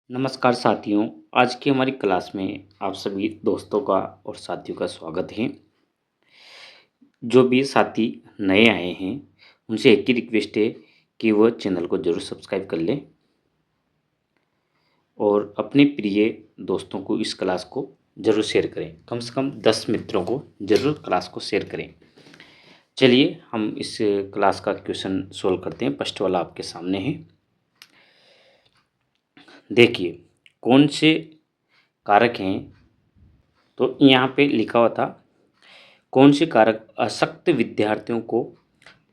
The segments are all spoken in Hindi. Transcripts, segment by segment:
नमस्कार साथियों, आज की हमारी क्लास में आप सभी दोस्तों का और साथियों का स्वागत है। जो भी साथी नए आए हैं, उनसे एक ही रिक्वेस्ट है कि वह चैनल को ज़रूर सब्सक्राइब कर लें और अपने प्रिय दोस्तों को इस क्लास को ज़रूर शेयर करें। कम से कम 10 मित्रों को ज़रूर क्लास को शेयर करें। चलिए हम इस क्लास का क्वेश्चन सोल्व करते हैं। फर्स्ट वाला आपके सामने है। देखिए, कौन से कारक हैं, तो यहाँ पे लिखा हुआ था कौन से कारक अशक्त विद्यार्थियों को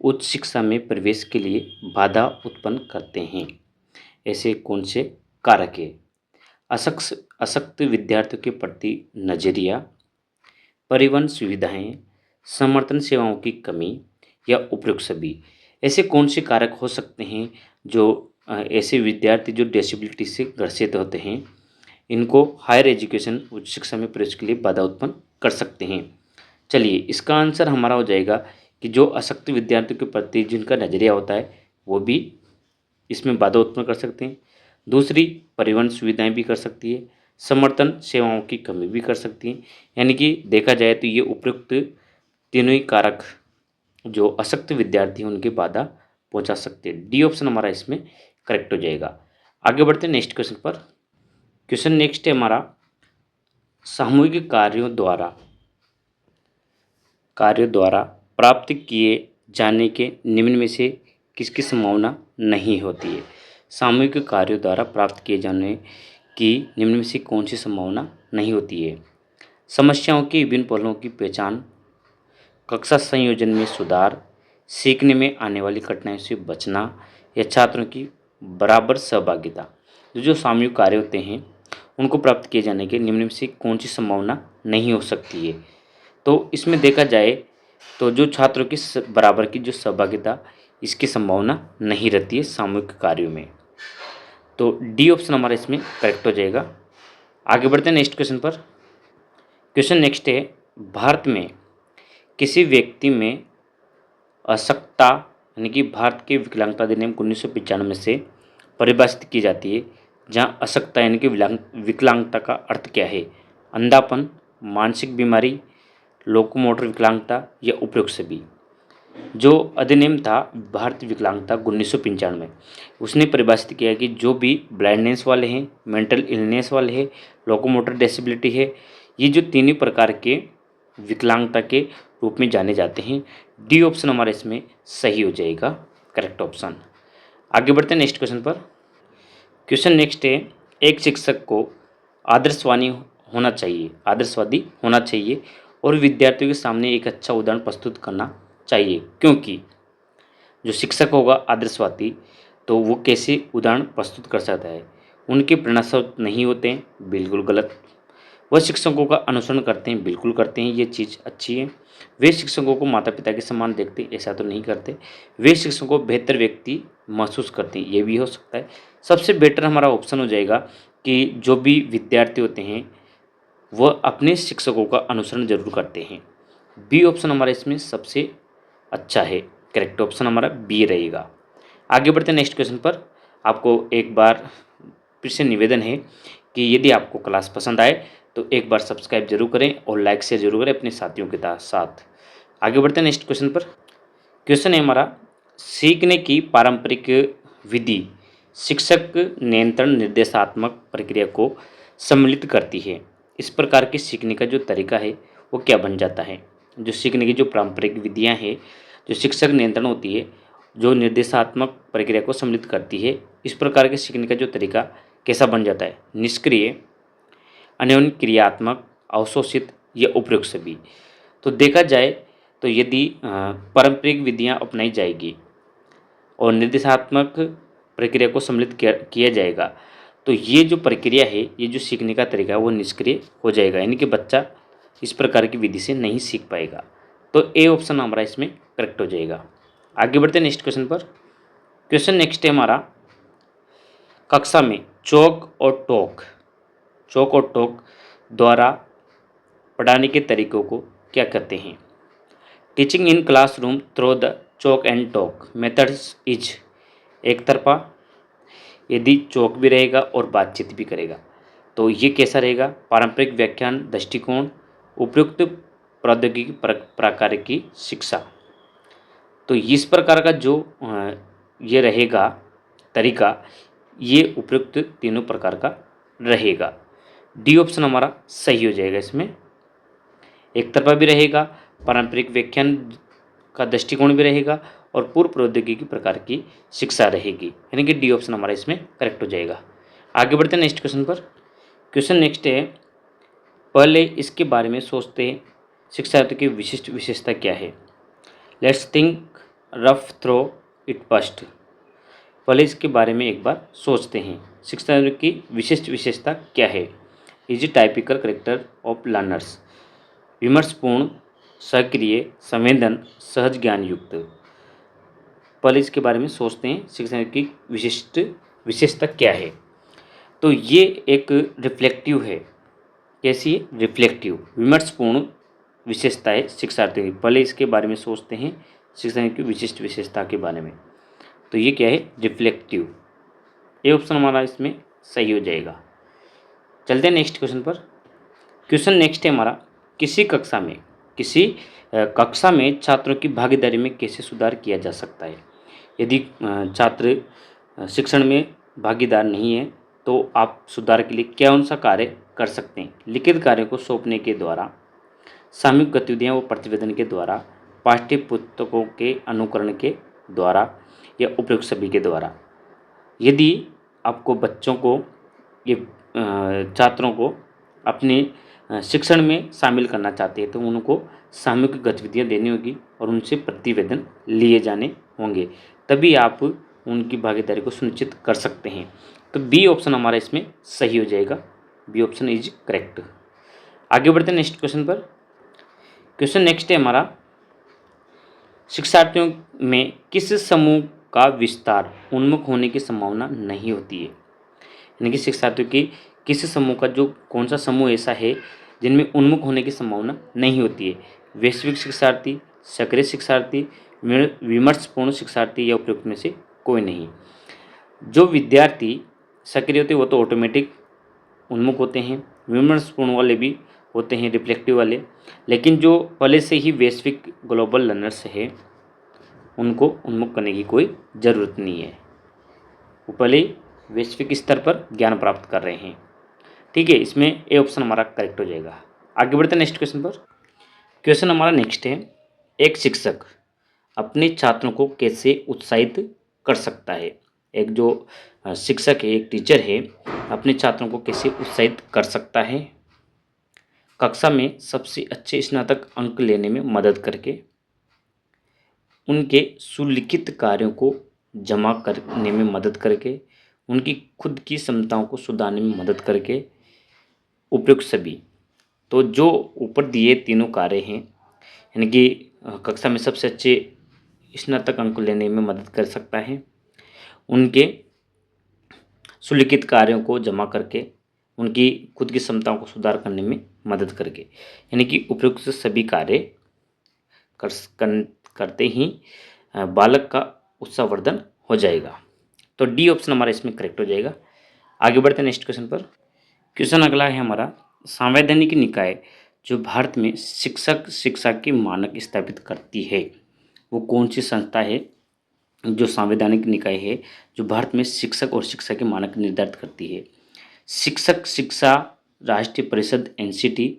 उच्च शिक्षा में प्रवेश के लिए बाधा उत्पन्न करते हैं। ऐसे कौन से कारक है? अशक्त विद्यार्थियों के प्रति नजरिया, परिवहन सुविधाएं, समर्थन सेवाओं की कमी या उपयुक्त सभी। ऐसे कौन से कारक हो सकते हैं जो ऐसे विद्यार्थी जो डिसेबिलिटी से ग्रसित होते हैं, इनको हायर एजुकेशन उच्च शिक्षा में प्रवेश के लिए बाधा उत्पन्न कर सकते हैं। चलिए, इसका आंसर हमारा हो जाएगा कि जो अशक्त विद्यार्थियों के प्रति जिनका नज़रिया होता है वो भी इसमें बाधा उत्पन्न कर सकते हैं। दूसरी, परिवहन सुविधाएं भी कर सकती है, समर्थन सेवाओं की कमी भी कर सकती है। यानी कि देखा जाए तो ये उपयुक्त तीनों ही कारक जो अशक्त विद्यार्थी हैं उनके बाधा पहुंचा सकते हैं। डी ऑप्शन हमारा इसमें करेक्ट हो जाएगा। आगे बढ़ते हैं नेक्स्ट क्वेश्चन पर। क्वेश्चन नेक्स्ट है हमारा, सामूहिक कार्यों द्वारा प्राप्त किए जाने के निम्न में से किसकी संभावना नहीं होती है। सामूहिक कार्यों द्वारा प्राप्त किए जाने की निम्न में से कौन सी संभावना नहीं होती है? समस्याओं के विभिन्न पहलुओं की पहचान, कक्षा संयोजन में सुधार, सीखने में आने वाली कठिनाइयों से बचना या छात्रों की बराबर सहभागिता। जो सामूहिक कार्य होते हैं उनको प्राप्त किए जाने के निम्न में से कौन सी संभावना नहीं हो सकती है? तो इसमें देखा जाए तो जो छात्रों की बराबर की जो सहभागिता, इसकी संभावना नहीं रहती है सामूहिक कार्यों में। तो डी ऑप्शन हमारा इसमें करेक्ट हो जाएगा। आगे बढ़ते हैं नेक्स्ट क्वेश्चन पर। क्वेश्चन नेक्स्ट है, भारत में किसी व्यक्ति में अशक्तता यानी कि भारत के विकलांगता अधिनियम 1995 से परिभाषित की जाती है, जहाँ अशक्तता यानी कि विकलांगता का अर्थ क्या है? अंधापन, मानसिक बीमारी, लोकोमोटर विकलांगता या उपयुक्त सभी। जो अधिनियम था भारतीय विकलांगता 1995, उसने परिभाषित किया है कि जो भी ब्लाइंडनेस वाले हैं, मेंटल इलनेस वाले हैं, लोकोमोटर डिसेबिलिटी है, ये जो तीन ही प्रकार के विकलांगता के रूप में जाने जाते हैं। डी ऑप्शन हमारा इसमें सही हो जाएगा, करेक्ट ऑप्शन। आगे बढ़ते हैं नेक्स्ट क्वेश्चन पर। क्वेश्चन नेक्स्ट है, एक शिक्षक को आदर्शवादी होना चाहिए और विद्यार्थियों के सामने एक अच्छा उदाहरण प्रस्तुत करना चाहिए, क्योंकि जो शिक्षक होगा आदर्शवादी तो वो कैसे उदाहरण प्रस्तुत कर सकता है? उनके प्रेरणास्रोत नहीं होते हैं, बिल्कुल गलत। वह शिक्षकों का अनुसरण करते हैं, बिल्कुल करते हैं, ये चीज़ अच्छी है। वे शिक्षकों को माता पिता के समान देखते हैं, ऐसा तो नहीं करते। वे शिक्षकों को बेहतर व्यक्ति महसूस करते हैं, ये भी हो सकता है। सबसे बेटर हमारा ऑप्शन हो जाएगा कि जो भी विद्यार्थी होते हैं वह अपने शिक्षकों का अनुसरण जरूर करते हैं। बी ऑप्शन हमारा इसमें सबसे अच्छा है, करेक्ट ऑप्शन हमारा बी रहेगा। आगे बढ़ते हैं नेक्स्ट क्वेश्चन पर। आपको एक बार फिर से निवेदन है कि यदि आपको क्लास पसंद आए तो एक बार सब्सक्राइब जरूर करें और लाइक शेयर जरूर करें अपने साथियों के साथ। आगे बढ़ते हैं नेक्स्ट क्वेश्चन पर। क्वेश्चन है हमारा, सीखने की पारंपरिक विधि शिक्षक नियंत्रण निर्देशात्मक प्रक्रिया को सम्मिलित करती है। इस प्रकार के सीखने का जो तरीका है वो क्या बन जाता है? जो सीखने की जो पारंपरिक विधियां हैं, जो शिक्षक नियंत्रण होती है, जो निर्देशात्मक प्रक्रिया को सम्मिलित करती है, इस प्रकार के सीखने का जो तरीका कैसा बन जाता है? निष्क्रिय, अन्योन्य क्रियात्मक, अवशोषित या उपयुक्त सभी। तो देखा जाए तो यदि पारंपरिक विधियां अपनाई जाएगी और निर्देशात्मक प्रक्रिया को सम्मिलित किया जाएगा तो ये जो प्रक्रिया है, ये जो सीखने का तरीका है वो निष्क्रिय हो जाएगा, यानी कि बच्चा इस प्रकार की विधि से नहीं सीख पाएगा। तो ए ऑप्शन हमारा इसमें करेक्ट हो जाएगा। आगे बढ़ते हैं नेक्स्ट क्वेश्चन पर। क्वेश्चन नेक्स्ट है हमारा, कक्षा में चौक और टोक द्वारा पढ़ाने के तरीकों को क्या कहते हैं? Teaching in classroom through the chalk and talk methods is एक तरफा, यदि चौक भी रहेगा और बातचीत भी करेगा तो ये कैसा रहेगा? पारंपरिक व्याख्यान दृष्टिकोण, उपयुक्त प्रौद्योगिकी प्रकार की शिक्षा। तो इस प्रकार का जो ये रहेगा तरीका, ये उपयुक्त तीनों प्रकार का रहेगा। डी ऑप्शन हमारा सही हो जाएगा। इसमें एक तरफा भी रहेगा, पारंपरिक व्याख्यान का दृष्टिकोण भी रहेगा और पूर्व प्रौद्योगिकी प्रकार की शिक्षा रहेगी, यानी कि डी ऑप्शन हमारा इसमें करेक्ट हो जाएगा। आगे बढ़ते हैं नेक्स्ट क्वेश्चन पर। क्वेश्चन नेक्स्ट है, पहले इसके बारे में सोचते हैं शिक्षार्थी की विशिष्ट विशेषता क्या है। Let's think rough through it first. पहले इसके बारे में एक बार सोचते हैं, शिक्षार्थी की विशिष्ट विशेषता क्या है। Is typical character of learners, विमर्शपूर्ण, सक्रिय, संवेदन, सहज ज्ञान युक्त। पहले इसके बारे में सोचते हैं शिक्षार्थी की विशिष्ट विशेषता क्या है। तो ये एक रिफ्लेक्टिव है। कैसी है? रिफ्लेक्टिव, विमर्शपूर्ण विशेषता है शिक्षार्थी की। पहले इसके बारे में सोचते हैं शिक्षार्थी की विशिष्ट विशेषता के बारे में, तो ये क्या है? रिफ्लेक्टिव। ये ऑप्शन हमारा इसमें सही हो जाएगा। चलते हैं नेक्स्ट क्वेश्चन पर। क्वेश्चन नेक्स्ट है हमारा, किसी कक्षा में छात्रों की भागीदारी में कैसे सुधार किया जा सकता है। यदि छात्र शिक्षण में भागीदार नहीं है तो आप सुधार के लिए कौन सा कार्य कर सकते हैं। लिखित कार्य को सौंपने के द्वारा, सामूहिक गतिविधियाँ व प्रतिवेदन के द्वारा, पाठ्य पुस्तकों के अनुकरण के द्वारा या उपयुक्त सभी के द्वारा। यदि आपको बच्चों को ये छात्रों को अपने शिक्षण में शामिल करना चाहते हैं तो उनको सामूहिक गतिविधियाँ देनी होगी और उनसे प्रतिवेदन लिए जाने होंगे, तभी आप उनकी भागीदारी को सुनिश्चित कर सकते हैं। तो बी ऑप्शन हमारा इसमें सही हो जाएगा। B option is correct. आगे बढ़ते हैं नेक्स्ट क्वेश्चन पर। क्वेश्चन नेक्स्ट है हमारा, शिक्षार्थियों में किस समूह का विस्तार उन्मुख होने की संभावना नहीं होती है। यानी कि शिक्षार्थियों की किस समूह का, जो कौन सा समूह ऐसा है जिनमें उन्मुख होने की संभावना नहीं होती है। वैश्विक शिक्षार्थी, सक्रिय शिक्षार्थी, विमर्शपूर्ण शिक्षार्थी या उपयुक्त में से कोई नहीं। जो विद्यार्थी सक्रिय होते हैं वो तो ऑटोमेटिक उन्मुख होते हैं, विमर्शपूर्ण वाले भी होते हैं, रिफ्लेक्टिव वाले। लेकिन जो पहले से ही वैश्विक ग्लोबल लर्नर्स है उनको उन्मुख करने की कोई ज़रूरत नहीं है, वो पहले वैश्विक स्तर पर ज्ञान प्राप्त कर रहे हैं। ठीक है, इसमें ए ऑप्शन हमारा करेक्ट हो जाएगा। आगे बढ़ते हैं नेक्स्ट क्वेश्चन पर। क्वेश्चन हमारा नेक्स्ट है, एक शिक्षक अपने छात्रों को कैसे उत्साहित कर सकता है। एक जो शिक्षक है, एक टीचर है, अपने छात्रों को कैसे उत्साहित कर सकता है। कक्षा में सबसे अच्छे स्नातक अंक लेने में मदद करके, उनके सुलिखित कार्यों को जमा करने में मदद करके, उनकी खुद की क्षमताओं को सुधारने में मदद करके, उपयुक्त सभी। तो जो ऊपर दिए तीनों कार्य हैं, यानी कि कक्षा में सबसे अच्छे स्नातक अंक लेने में मदद कर सकता है, उनके सुलिखित कार्यों को जमा करके, उनकी खुद की क्षमताओं को सुधार करने में मदद करके, यानी कि उपयुक्त सभी कार्य करते ही बालक का उत्साहवर्धन हो जाएगा। तो डी ऑप्शन हमारा इसमें करेक्ट हो जाएगा। आगे बढ़ते हैं नेक्स्ट क्वेश्चन पर। क्वेश्चन अगला है हमारा, संवैधानिक निकाय जो भारत में शिक्षा की मानक स्थापित करती है, वो कौन सी संस्था है। जो संवैधानिक निकाय है जो भारत में शिक्षक और शिक्षा के मानक निर्धारित करती है। शिक्षक शिक्षा राष्ट्रीय परिषद एनसीटी।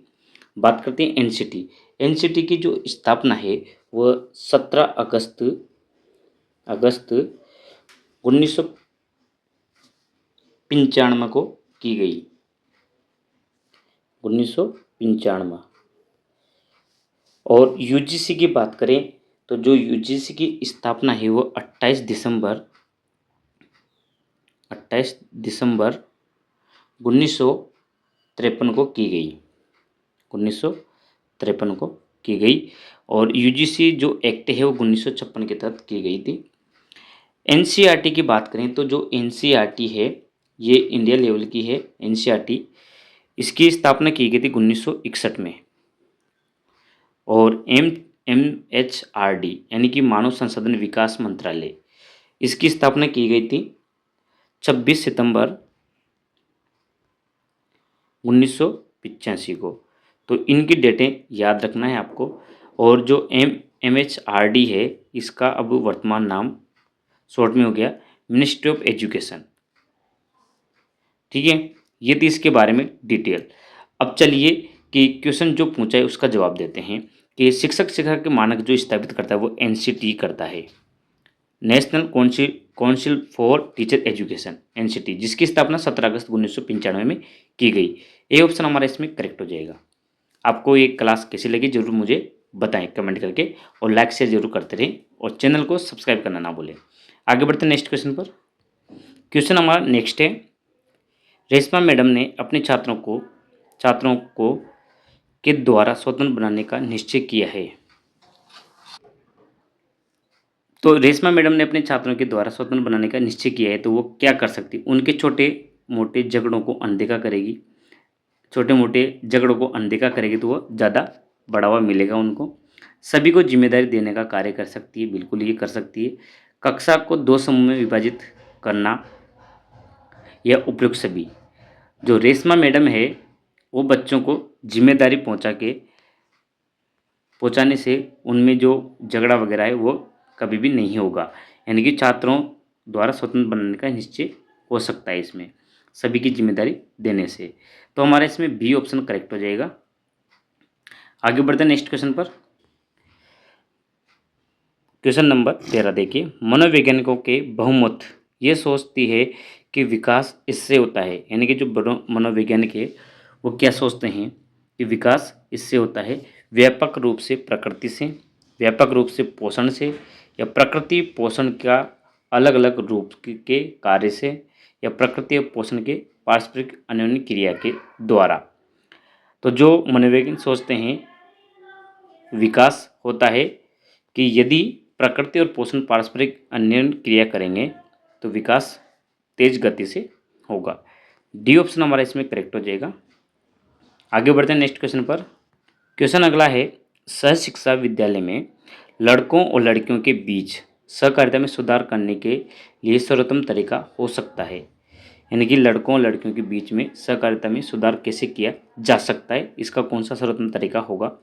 बात करते हैं एनसीटी। एनसीटी की जो स्थापना है वह 17 अगस्त 1995 को की गई। 1995। और यूजीसी की बात करें तो जो यूजीसी की स्थापना है वो 28 दिसंबर 1953 को की गई। 1953 को की गई। और यूजीसी जो एक्ट है वो 1956 के तहत की गई थी। एनसीईआरटी की बात करें तो जो एनसीईआरटी है ये इंडिया लेवल की है। एनसीईआरटी इसकी स्थापना की गई थी 1961 में। और MHRD यानी कि मानव संसाधन विकास मंत्रालय, इसकी स्थापना की गई थी 26 सितंबर 1985 को। तो इनकी डेटें याद रखना है आपको। और जो MHRD है, इसका अब वर्तमान नाम शॉर्ट में हो गया मिनिस्ट्री ऑफ एजुकेशन। ठीक है, ये थी इसके बारे में डिटेल। अब चलिए कि क्वेश्चन जो पूछा है उसका जवाब देते हैं कि शिक्षक शिक्षा के मानक जो स्थापित करता है वो NCT करता है, national council for teacher education, NCT, जिसकी स्थापना 17 अगस्त 1995 में की गई। ये ऑप्शन हमारा इसमें करेक्ट हो जाएगा। आपको ये क्लास कैसी लगी जरूर मुझे बताएं कमेंट करके, और लाइक शेयर जरूर करते रहें, और चैनल को सब्सक्राइब करना ना भूलें। आगे बढ़ते हैं नेक्स्ट क्वेश्चन पर। क्वेश्चन हमारा नेक्स्ट है, रेशमा मैडम ने अपने छात्रों को के द्वारा स्वतंत्र बनाने का निश्चय किया है। तो रेशमा मैडम ने अपने छात्रों के द्वारा स्वतंत्र बनाने का निश्चय किया है, तो वो क्या कर सकती है? उनके छोटे मोटे झगड़ों को अनदेखा करेगी। छोटे मोटे झगड़ों को अनदेखा करेगी तो वो ज़्यादा बढ़ावा मिलेगा उनको। सभी को जिम्मेदारी देने का कार्य कर सकती है, बिल्कुल ये कर सकती है। कक्षा को 2 समूह में विभाजित करना या उपयुक्त सभी। जो रेशमा मैडम है वो बच्चों को जिम्मेदारी पहुंचाने से उनमें जो झगड़ा वगैरह है वो कभी भी नहीं होगा, यानी कि छात्रों द्वारा स्वतंत्र बनाने का निश्चय हो सकता है इसमें सभी की जिम्मेदारी देने से। तो हमारा इसमें बी ऑप्शन करेक्ट हो जाएगा। आगे बढ़ते हैं नेक्स्ट क्वेश्चन पर। क्वेश्चन नंबर 13 देखिए, मनोवैज्ञानिकों के बहुमत ये सोचती है कि विकास इससे होता है, यानी कि जो मनोवैज्ञानिक है वो क्या सोचते हैं कि विकास इससे होता है, व्यापक रूप से प्रकृति से, व्यापक रूप से पोषण से, या प्रकृति पोषण का अलग अलग रूप के कार्य से, या प्रकृति और पोषण के पारस्परिक अन्योन्य क्रिया के द्वारा। तो जो मनोवैज्ञानिक सोचते हैं विकास होता है कि यदि प्रकृति और पोषण पारस्परिक अन्योन्य क्रिया करेंगे तो विकास तेज गति से होगा। डी ऑप्शन हमारा इसमें करेक्ट हो जाएगा। आगे बढ़ते हैं नेक्स्ट क्वेश्चन पर। क्वेश्चन अगला है, सह शिक्षा विद्यालय में लड़कों और लड़कियों के बीच सहकारिता में सुधार करने के लिए सर्वोत्तम तरीका हो सकता है, यानी कि लड़कों और लड़कियों के बीच में सहकारिता में सुधार कैसे किया जा सकता है, इसका कौन सा सर्वोत्तम तरीका होगा?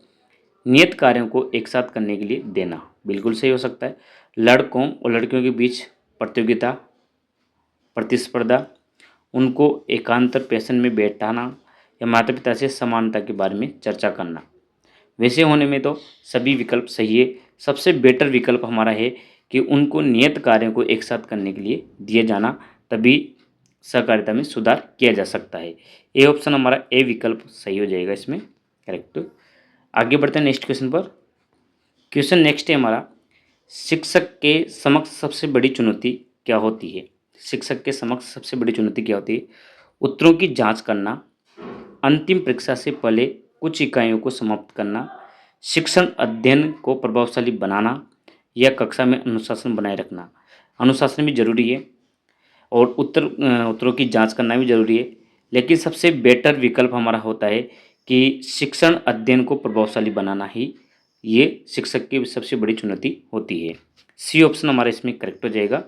नियत कार्यों को एक साथ करने के लिए देना, बिल्कुल सही हो सकता है। लड़कों और लड़कियों के बीच प्रतियोगिता, प्रतिस्पर्धा, उनको एकांतर पैशन में बैठाना, या माता पिता से समानता के बारे में चर्चा करना। वैसे होने में तो सभी विकल्प सही है। सबसे बेटर विकल्प हमारा है कि उनको नियत कार्यों को एक साथ करने के लिए दिए जाना, तभी सहकारिता में सुधार किया जा सकता है। ए ऑप्शन हमारा ए विकल्प सही हो जाएगा इसमें करेक्ट। आगे बढ़ते हैं नेक्स्ट क्वेश्चन पर। क्वेश्चन नेक्स्ट है हमारा, शिक्षक के समक्ष सबसे बड़ी चुनौती क्या होती है? शिक्षक के समक्ष सबसे बड़ी चुनौती क्या होती है? उत्तरों की जांच करना, अंतिम परीक्षा से पहले कुछ इकाइयों को समाप्त करना, शिक्षण अध्ययन को प्रभावशाली बनाना, या कक्षा में अनुशासन बनाए रखना। अनुशासन भी जरूरी है और उत्तरों की जांच करना भी जरूरी है, लेकिन सबसे बेटर विकल्प हमारा होता है कि शिक्षण अध्ययन को प्रभावशाली बनाना ही ये शिक्षक की सबसे बड़ी चुनौती होती है। सी ऑप्शन हमारा इसमें करेक्ट हो जाएगा,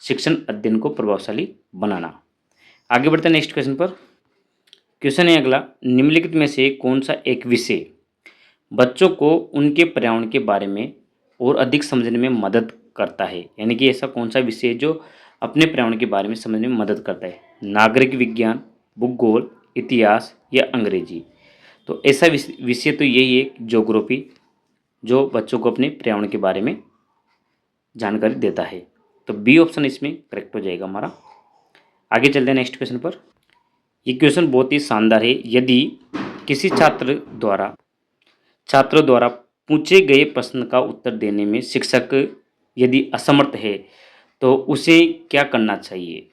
शिक्षण अध्ययन को प्रभावशाली बनाना। आगे बढ़ते हैं नेक्स्ट क्वेश्चन पर। क्वेश्चन है अगला, निम्नलिखित में से कौन सा एक विषय बच्चों को उनके पर्यावरण के बारे में और अधिक समझने में मदद करता है, यानी कि ऐसा कौन सा विषय है जो अपने पर्यावरण के बारे में समझने में मदद करता है? नागरिक विज्ञान, भूगोल, इतिहास, या अंग्रेजी। तो ऐसा विषय तो यही है ज्योग्राफी, जो बच्चों को अपने पर्यावरण के बारे में जानकारी देता है। तो बी ऑप्शन इसमें करेक्ट हो जाएगा हमारा। आगे चलते हैं नेक्स्ट क्वेश्चन पर। ये क्वेश्चन बहुत ही शानदार है। यदि किसी छात्रों द्वारा पूछे गए प्रश्न का उत्तर देने में शिक्षक यदि असमर्थ है तो उसे क्या करना चाहिए?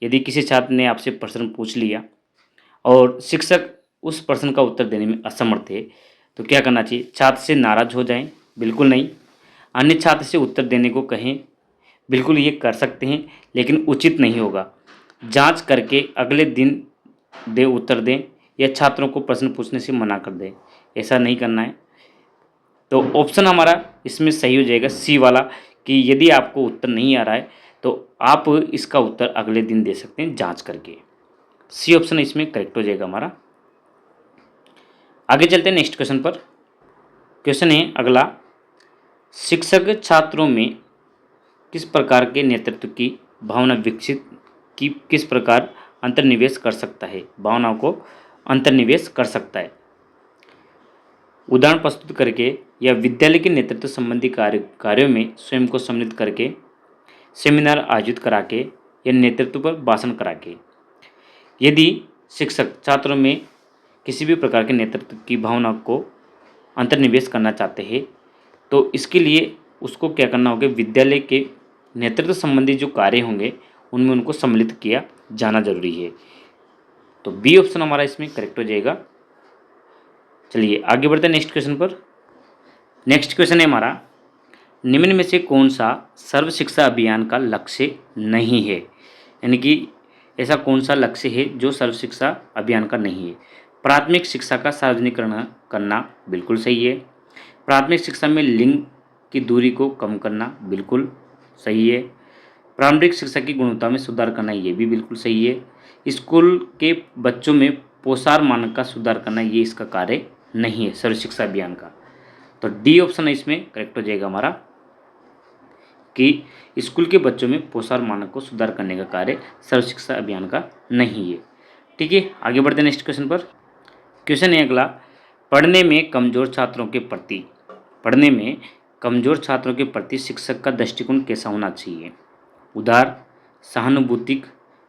यदि किसी छात्र ने आपसे प्रश्न पूछ लिया और शिक्षक उस प्रश्न का उत्तर देने में असमर्थ है तो क्या करना चाहिए? छात्र से नाराज हो जाएं? बिल्कुल नहीं। अन्य छात्र से उत्तर देने को कहें? बिल्कुल ये कर सकते हैं, लेकिन उचित नहीं होगा। जांच करके अगले दिन उत्तर दें, या छात्रों को प्रश्न पूछने से मना कर दें, ऐसा नहीं करना है। तो ऑप्शन हमारा इसमें सही हो जाएगा सी वाला, कि यदि आपको उत्तर नहीं आ रहा है तो आप इसका उत्तर अगले दिन दे सकते हैं जांच करके। सी ऑप्शन इसमें करेक्ट हो जाएगा हमारा। आगे चलते हैं नेक्स्ट क्वेश्चन पर। क्वेश्चन है अगला, शिक्षक छात्रों में किस प्रकार के नेतृत्व की भावना विकसित की किस प्रकार अंतर्निवेश कर सकता है, भावनाओं को अंतर्निवेश कर सकता है। उदाहरण प्रस्तुत करके या विद्यालय के नेतृत्व संबंधी कार्यों में स्वयं को सम्मिलित करके, सेमिनार आयोजित करा के या नेतृत्व पर भाषण करा के। यदि शिक्षक छात्रों में किसी भी प्रकार के नेतृत्व की भावना को अंतर्निवेश करना चाहते हैं तो इसके लिए उसको क्या करना होगा, विद्यालय के नेतृत्व संबंधी जो कार्य होंगे उनमें उनको सम्मिलित किया जाना जरूरी है। तो बी ऑप्शन हमारा इसमें करेक्ट हो जाएगा। चलिए आगे बढ़ते हैं नेक्स्ट क्वेश्चन पर। नेक्स्ट क्वेश्चन है हमारा, निम्न में से कौन सा सर्व शिक्षा अभियान का लक्ष्य नहीं है, यानी कि ऐसा कौन सा लक्ष्य है जो सर्व शिक्षा अभियान का नहीं है। प्राथमिक शिक्षा का सार्वजनिकरण करना बिल्कुल सही है। प्राथमिक शिक्षा में लिंग की दूरी को कम करना बिल्कुल सही है। प्रारंभिक शिक्षा की गुणवत्ता में सुधार करना ये भी बिल्कुल सही है। स्कूल के बच्चों में पोषार मानक का सुधार करना ये इसका कार्य नहीं है सर्व शिक्षा अभियान का। तो डी ऑप्शन है इसमें करेक्ट हो जाएगा हमारा, कि स्कूल के बच्चों में पोषार मानक को सुधार करने का कार्य सर्व शिक्षा अभियान का नहीं है। ठीक है, आगे बढ़ते हैं नेक्स्ट क्वेश्चन पर। क्वेश्चन है अगला, पढ़ने में कमजोर छात्रों के प्रति शिक्षक का दृष्टिकोण कैसा होना चाहिए। उदार, सहानुभूतिक,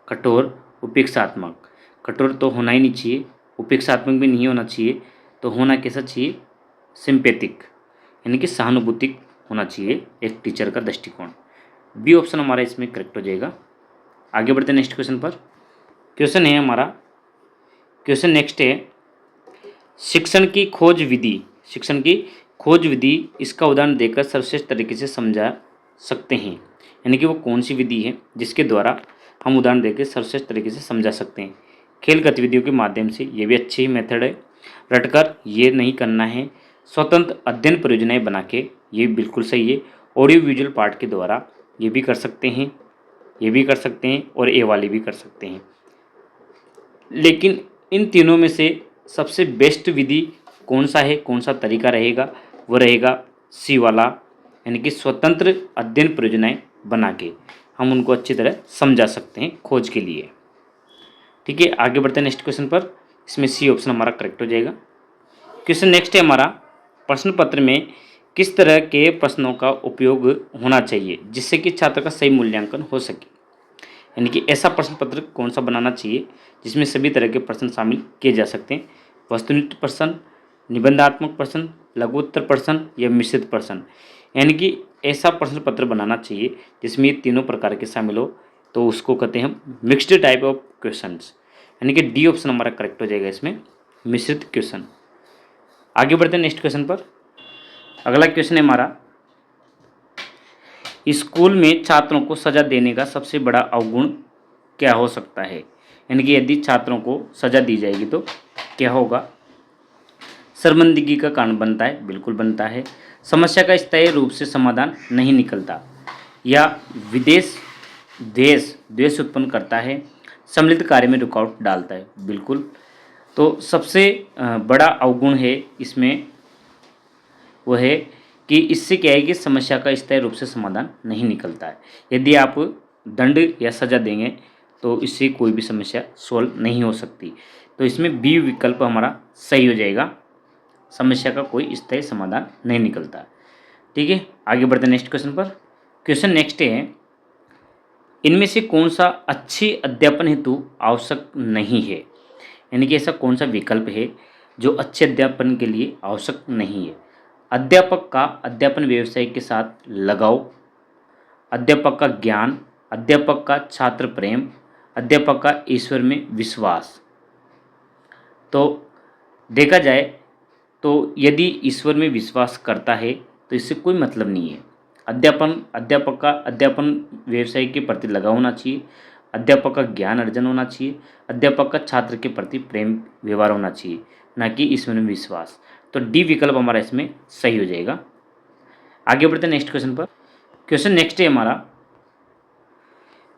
कठोर, उपेक्षात्मक। कठोर तो होना ही नहीं चाहिए, उपेक्षात्मक भी नहीं होना चाहिए, तो होना कैसा चाहिए, सिंपैथिक, यानी कि सहानुभूतिक होना चाहिए एक टीचर का दृष्टिकोण। बी ऑप्शन हमारा इसमें करेक्ट हो जाएगा। आगे बढ़ते हैं नेक्स्ट क्वेश्चन पर। क्वेश्चन है हमारा, क्वेश्चन नेक्स्ट है, शिक्षण की खोज विधि इसका उदाहरण देकर सर्वश्रेष्ठ तरीके से समझा सकते हैं, यानी कि वो कौन सी विधि है जिसके द्वारा हम उदाहरण देकर सर्वश्रेष्ठ तरीके से समझा सकते हैं। खेल गतिविधियों के माध्यम से, ये भी अच्छी मेथड है। रटकर ये नहीं करना है। स्वतंत्र अध्ययन परियोजनाएं बना के, ये बिल्कुल सही है। ऑडियो विजुअल पार्ट के द्वारा ये भी कर सकते हैं, और ए वाली भी कर सकते हैं। लेकिन इन तीनों में से सबसे बेस्ट विधि कौन सा है, कौन सा तरीका रहेगा, वो रहेगा सी वाला, यानी कि स्वतंत्र अध्ययन परियोजनाएं बना के हम उनको अच्छी तरह समझा सकते हैं खोज के लिए। ठीक है, आगे बढ़ते हैं नेक्स्ट क्वेश्चन पर। इसमें सी ऑप्शन हमारा करेक्ट हो जाएगा। क्वेश्चन नेक्स्ट है हमारा, प्रश्न पत्र में किस तरह के प्रश्नों का उपयोग होना चाहिए जिससे कि छात्र का सही मूल्यांकन हो सके, यानी कि ऐसा प्रश्न पत्र कौन सा बनाना चाहिए जिसमें सभी तरह के प्रश्न शामिल किए जा सकते हैं। वस्तुनिष्ठ प्रश्न, निबंधात्मक प्रश्न, लघुत्तर प्रश्न या मिश्रित प्रश्न, यानी कि ऐसा प्रश्न पत्र बनाना चाहिए जिसमें ये तीनों प्रकार के शामिल हो, तो उसको कहते हैं हम मिक्स्ड टाइप ऑफ क्वेश्चंस, यानी कि डी ऑप्शन हमारा करेक्ट हो जाएगा इसमें, मिश्रित क्वेश्चन। आगे बढ़ते हैं नेक्स्ट क्वेश्चन पर। अगला क्वेश्चन है हमारा, स्कूल में छात्रों को सजा देने का सबसे बड़ा अवगुण क्या हो सकता है, यानी कि यदि छात्रों को सजा दी जाएगी तो क्या होगा। शर्मिंदगी का कारण बनता है, बिल्कुल बनता है। समस्या का स्थायी रूप से समाधान नहीं निकलता, या द्वेष उत्पन्न करता है। सम्मिलित कार्य में रुकावट डालता है, बिल्कुल। तो सबसे बड़ा अवगुण है इसमें वो है कि इससे क्या है कि समस्या का स्थायी रूप से समाधान नहीं निकलता है। यदि आप दंड या सजा देंगे तो इससे कोई भी समस्या सॉल्व नहीं हो सकती। तो इसमें बी विकल्प हमारा सही हो जाएगा, समस्या का कोई स्थायी समाधान नहीं निकलता। ठीक है, आगे बढ़ते हैं नेक्स्ट क्वेश्चन पर। क्वेश्चन नेक्स्ट है, इनमें से कौन सा अच्छी अध्यापन हेतु आवश्यक नहीं है, यानी कि ऐसा कौन सा विकल्प है जो अच्छे अध्यापन के लिए आवश्यक नहीं है। अध्यापक का अध्यापन व्यवसाय के साथ लगाव, अध्यापक का ज्ञान, अध्यापक का छात्र प्रेम, अध्यापक का ईश्वर में विश्वास। तो देखा जाए तो यदि ईश्वर में विश्वास करता है तो इससे कोई मतलब नहीं है। अध्यापक का अध्यापन व्यवसाय के प्रति लगाव होना चाहिए, अध्यापक का ज्ञान अर्जन होना चाहिए, अध्यापक का छात्र के प्रति प्रेम व्यवहार होना चाहिए, ना कि ईश्वर में विश्वास। तो डी विकल्प हमारा इसमें सही हो जाएगा। आगे बढ़ते हैं नेक्स्ट क्वेश्चन पर। क्वेश्चन नेक्स्ट है हमारा,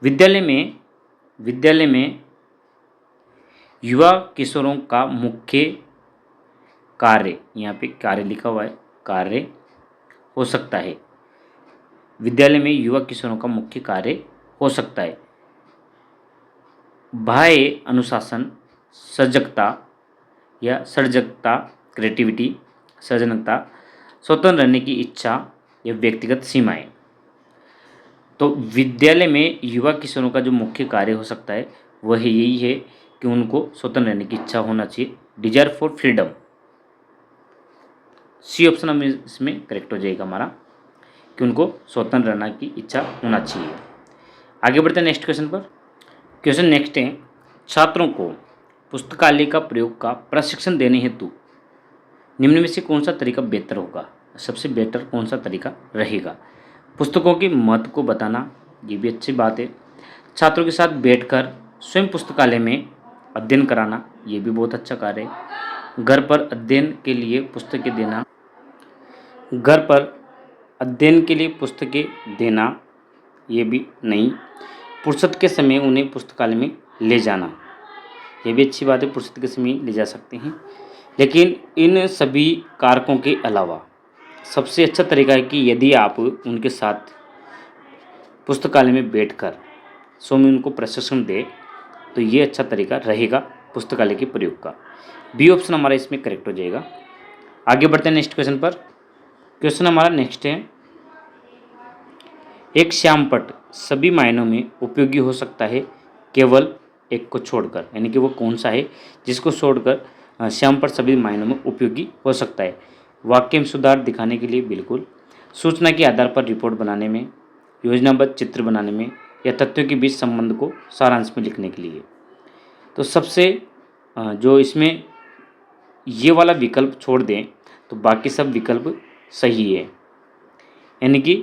विद्यालय में युवा किशोरों का मुख्य कार्य, यहाँ पे कार्य लिखा हुआ है, कार्य हो सकता है। विद्यालय में युवा किशोरों का मुख्य कार्य हो सकता है बाह्य अनुशासन, सजगता या सर्जकता, क्रिएटिविटी, सृजनता, स्वतंत्र रहने की इच्छा या व्यक्तिगत सीमाएं। तो विद्यालय में युवा किशोरों का जो मुख्य कार्य हो सकता है वह यही है कि उनको स्वतंत्र रहने की इच्छा होना चाहिए, desire for freedom. C option हमें इसमें करेक्ट हो जाएगा हमारा, कि उनको स्वतंत्र रहने की इच्छा होना चाहिए। आगे बढ़ते हैं नेक्स्ट क्वेश्चन पर। क्वेश्चन नेक्स्ट है, छात्रों को पुस्तकालय का प्रयोग का प्रशिक्षण देने हेतु निम्न में से कौन सा तरीका बेहतर होगा, सबसे बेहतर कौन सा तरीका रहेगा। पुस्तकों के महत्व को बताना, ये भी अच्छी बात है। छात्रों के साथ बैठकर स्वयं पुस्तकालय में अध्ययन कराना, ये भी बहुत अच्छा कार्य है। घर पर अध्ययन के लिए पुस्तकें देना, घर पर अध्ययन के लिए पुस्तकें देना, ये भी नहीं। फुर्सत के समय उन्हें पुस्तकालय में ले जाना, ये भी अच्छी बात है, फुर्सत के समय ले जा सकते हैं। लेकिन इन सभी कारकों के अलावा सबसे अच्छा तरीका है कि यदि आप उनके साथ पुस्तकालय में बैठकर स्वयं उनको प्रशिक्षण दे, तो ये अच्छा तरीका रहेगा पुस्तकालय के प्रयोग का। बी ऑप्शन हमारा इसमें करेक्ट हो जाएगा। आगे बढ़ते हैं नेक्स्ट क्वेश्चन पर। क्वेश्चन हमारा नेक्स्ट है, एक श्यामपट्ट सभी मायनों में उपयोगी हो सकता है केवल एक को छोड़कर, यानी कि वो कौन सा है जिसको छोड़कर श्यामपट्ट सभी मायनों में उपयोगी हो सकता है। वाक्य में सुधार दिखाने के लिए बिल्कुल, सूचना के आधार पर रिपोर्ट बनाने में, योजनाबद्ध चित्र बनाने में, या तथ्यों के बीच संबंध को सारांश में लिखने के लिए। तो सबसे जो इसमें ये वाला विकल्प छोड़ दें तो बाकी सब विकल्प सही है, यानी कि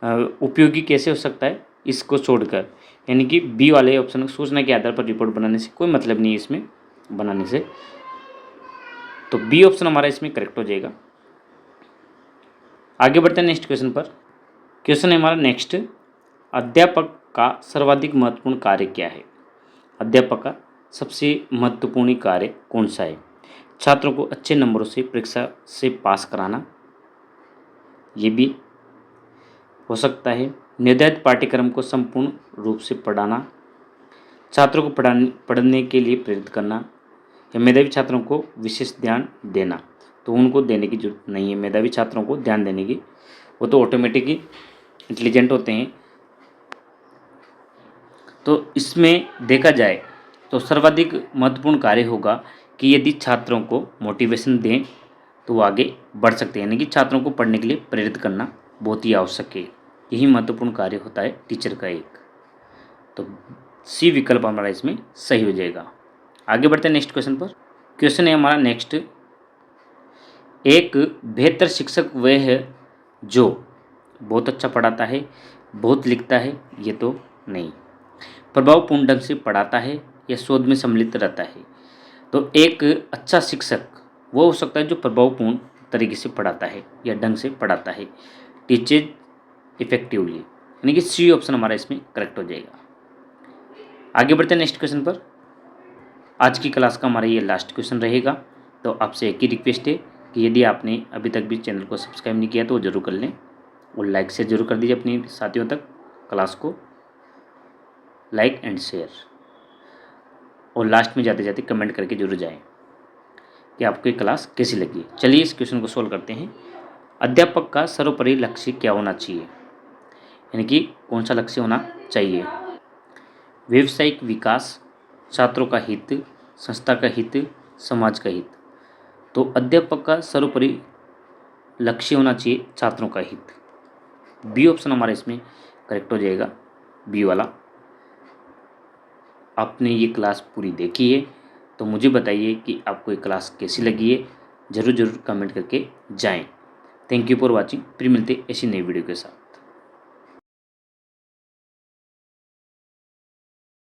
उपयोगी कैसे हो सकता है इसको छोड़कर, यानी कि बी वाले ऑप्शन, सूचना के आधार पर रिपोर्ट बनाने से कोई मतलब नहीं है इसमें बनाने से, तो बी ऑप्शन हमारा इसमें करेक्ट हो जाएगा। आगे बढ़ते हैं नेक्स्ट क्वेश्चन पर। क्वेश्चन है हमारा नेक्स्ट, अध्यापक का सर्वाधिक महत्वपूर्ण कार्य क्या है। अध्यापक का सबसे महत्वपूर्ण कार्य कौन सा है। छात्रों को अच्छे नंबरों से परीक्षा से पास कराना, ये भी हो सकता है। निर्धारित पाठ्यक्रम को संपूर्ण रूप से पढ़ाना, छात्रों को पढ़ने के लिए प्रेरित करना, या मेधावी छात्रों को विशेष ध्यान देना। तो उनको देने की जरूरत नहीं है मेधावी छात्रों को ध्यान देने की, वो तो ऑटोमेटिक ही इंटेलिजेंट होते हैं। तो इसमें देखा जाए तो सर्वाधिक महत्वपूर्ण कार्य होगा कि यदि छात्रों को मोटिवेशन दें तो वो आगे बढ़ सकते हैं, यानी कि छात्रों को पढ़ने के लिए प्रेरित करना बहुत ही आवश्यक है। यही महत्वपूर्ण कार्य होता है टीचर का एक। तो सी विकल्प हमारा इसमें सही हो जाएगा। आगे बढ़ते हैं नेक्स्ट क्वेश्चन पर। क्वेश्चन है हमारा नेक्स्ट, एक बेहतर शिक्षक वह है जो बहुत अच्छा पढ़ाता है, बहुत लिखता है, ये तो नहीं। प्रभावपूर्ण ढंग से पढ़ाता है या शोध में सम्मिलित रहता है। तो एक अच्छा शिक्षक वो हो सकता है जो प्रभावपूर्ण तरीके से पढ़ाता है या ढंग से पढ़ाता है, टीचेज इफेक्टिवली, यानी कि सी ऑप्शन हमारा इसमें करेक्ट हो जाएगा। आगे बढ़ते हैं नेक्स्ट क्वेश्चन पर। आज की क्लास का हमारा ये लास्ट क्वेश्चन रहेगा। तो आपसे एक ही रिक्वेस्ट है कि यदि आपने अभी तक भी चैनल को सब्सक्राइब नहीं किया तो वो जरूर कर लें और लाइक शेयर जरूर कर दीजिए अपने साथियों तक। क्लास को लाइक एंड शेयर, और लास्ट में जाते जाते कमेंट करके जरूर जाएं कि आपको ये क्लास कैसी लगी। चलिए इस क्वेश्चन को सोल्व करते हैं। अध्यापक का सर्वोपरि लक्ष्य क्या होना चाहिए, यानी कि कौन सा लक्ष्य होना चाहिए। व्यावसायिक विकास, छात्रों का हित, संस्था का हित, समाज का हित। तो अध्यापक का सर्वोपरि लक्ष्य होना चाहिए छात्रों का हित। बी ऑप्शन हमारा इसमें करेक्ट हो जाएगा, बी वाला। आपने ये क्लास पूरी देखी है तो मुझे बताइए कि आपको ये क्लास कैसी लगी है, ज़रूर कमेंट करके जाएं। Thank you for watching. फिर मिलते ऐसी नई वीडियो के साथ।